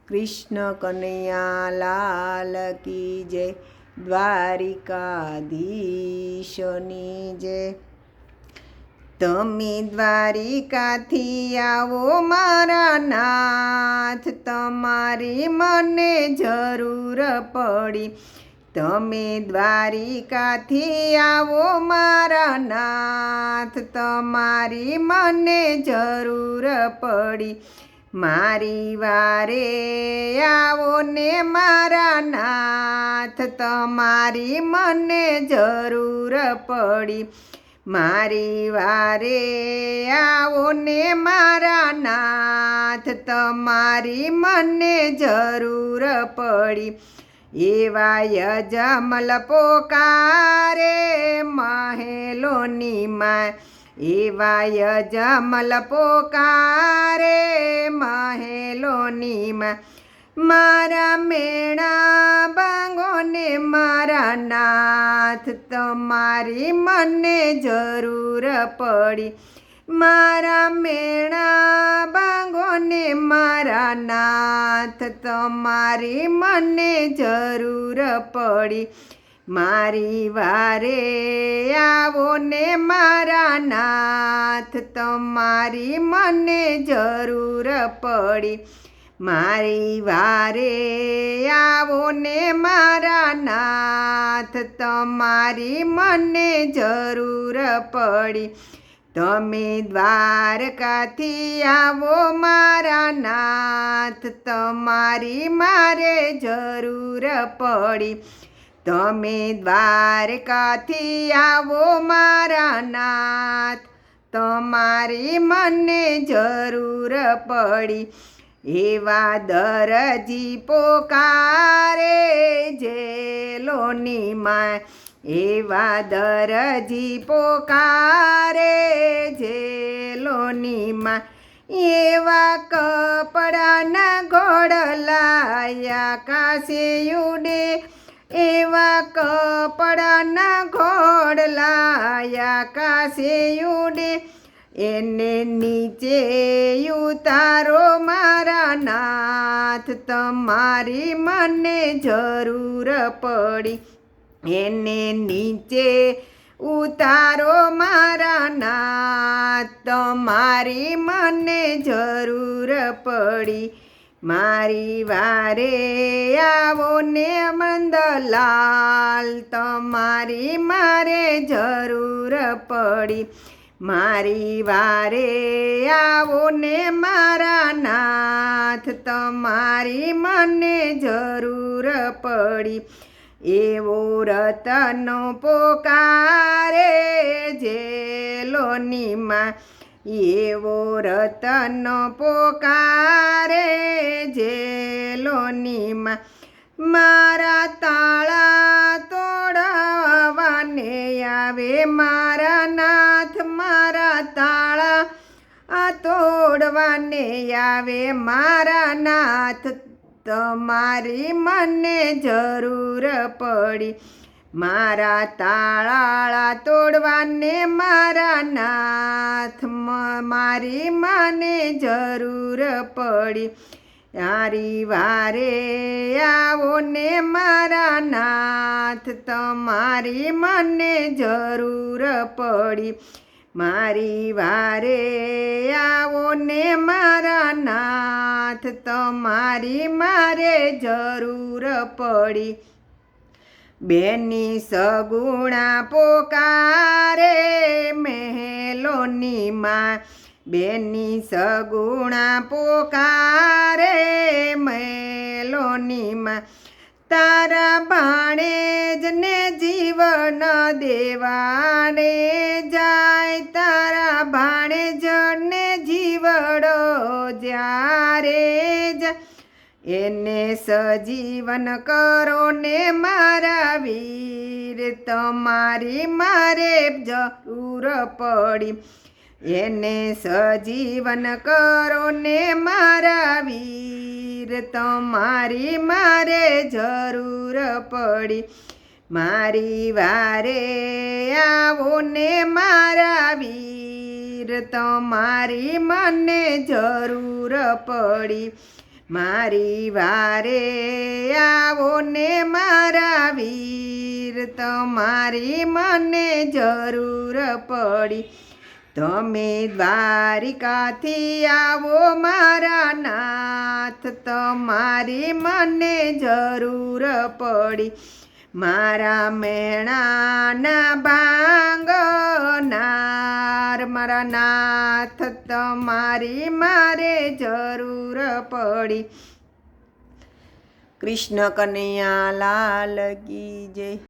કૃષ્ણ કનૈયા લાલ કી જય, દ્વારિકાધીશની જય। તમે દ્વારિકાથી આવો મારા નાથ, તમારી મને જરૂર પડી। તમે દ્વારિકાથી આવો મારા નાથ, તમારી મને જરૂર પડી। મારી વારે આવો ને મારા નાથ, તમારી મને જરૂર પડી। મારી વારે આવો ને મારા નાથ, તમારી મને જરૂર પડી। એવા યજમલ પોકારે મહેલોની માં, એવા યજમલ પોકારે મહેલોની માં। મારા મેણા બાંગો ને મારા નાથ, તમારી મને જરૂર પડી। મારા મેણા બાંગો ને મારા નાથ, તમારી મને જરૂર પડી। મારી વારે આવો ને મારા નાથ, તમારી મને જરૂર પડી। મારી વારે આવો ને મારા નાથ, તમારી મને જરૂર પડી। તમે દ્વારકાથી આવો મારા નાથ, તમારી મારે જરૂર પડી। તમે દ્વારકાથી આવો મારા નાથ, તમારી મને જરૂર પડી। એવા દરજી પોકારે જેલોની માં, એવા દરજી પોકારે જેલોની માં। એવા કપડાના ઘોડલા આકાશે ઉડે, એવા કપડાના ઘોડલા આકાશે ઉડે। એને નીચે ઉતારો મારા નાથ, તમારી મને જરૂર પડી। એને નીચે ઉતારો મારા નાથ, તમારી મને જરૂર પડી। મારી વારે આવો ને નંદલાલ, તમારી મારે જરૂર પડી। મારી વારે આવો ને મારા નાથ, તમારી મને જરૂર પડી। એવો રતનો પોકારે જેલોની માં, એવો રતનો પોકારે જેલોની માં। મારા તાળા તોડવાને આવે મારા નાથ, મારા તાળા તોડવાને આવે મારા નાથ, તમારી મને જરૂર પડી। મારા તાળા તોડવાને મારા નાથ, મારી મને જરૂર પડી। મારી વારે આવો ને મારા નાથ, તમારી મને જરૂર પડી। મારી વારે આવો ને મારા નાથ, તમારી મારે જરૂર પડી। બેની સગુણા પોકારે મહેલોની માં, બેની સગુણા પોકારે મહેલોની માં। તારા ભાણેજને જીવન દેવાને જાય, તારા ભાણેજને જીવડો જ્યારે જાય। એને સજીવન કરો ને મારા વીર, તમારી મારે જરૂર પડી। એને સજીવન કરો ને મારા વીર, તમારી મારે જરૂર પડી। મારી વારે આવો ને મારા વીર, તમારી મને જરૂર પડી। મારી વારે આવો ને મારા વીર, તમારી મને જરૂર પડી. તમે દ્વારિકાથી આવો મારા નાથ, તમારી મને જરૂર પડી. મારા મેણાના ભાંગનાર મારા નાથ, તમારી મારે જરૂર પડી. કૃષ્ણ કનૈયા લાલ કી જય.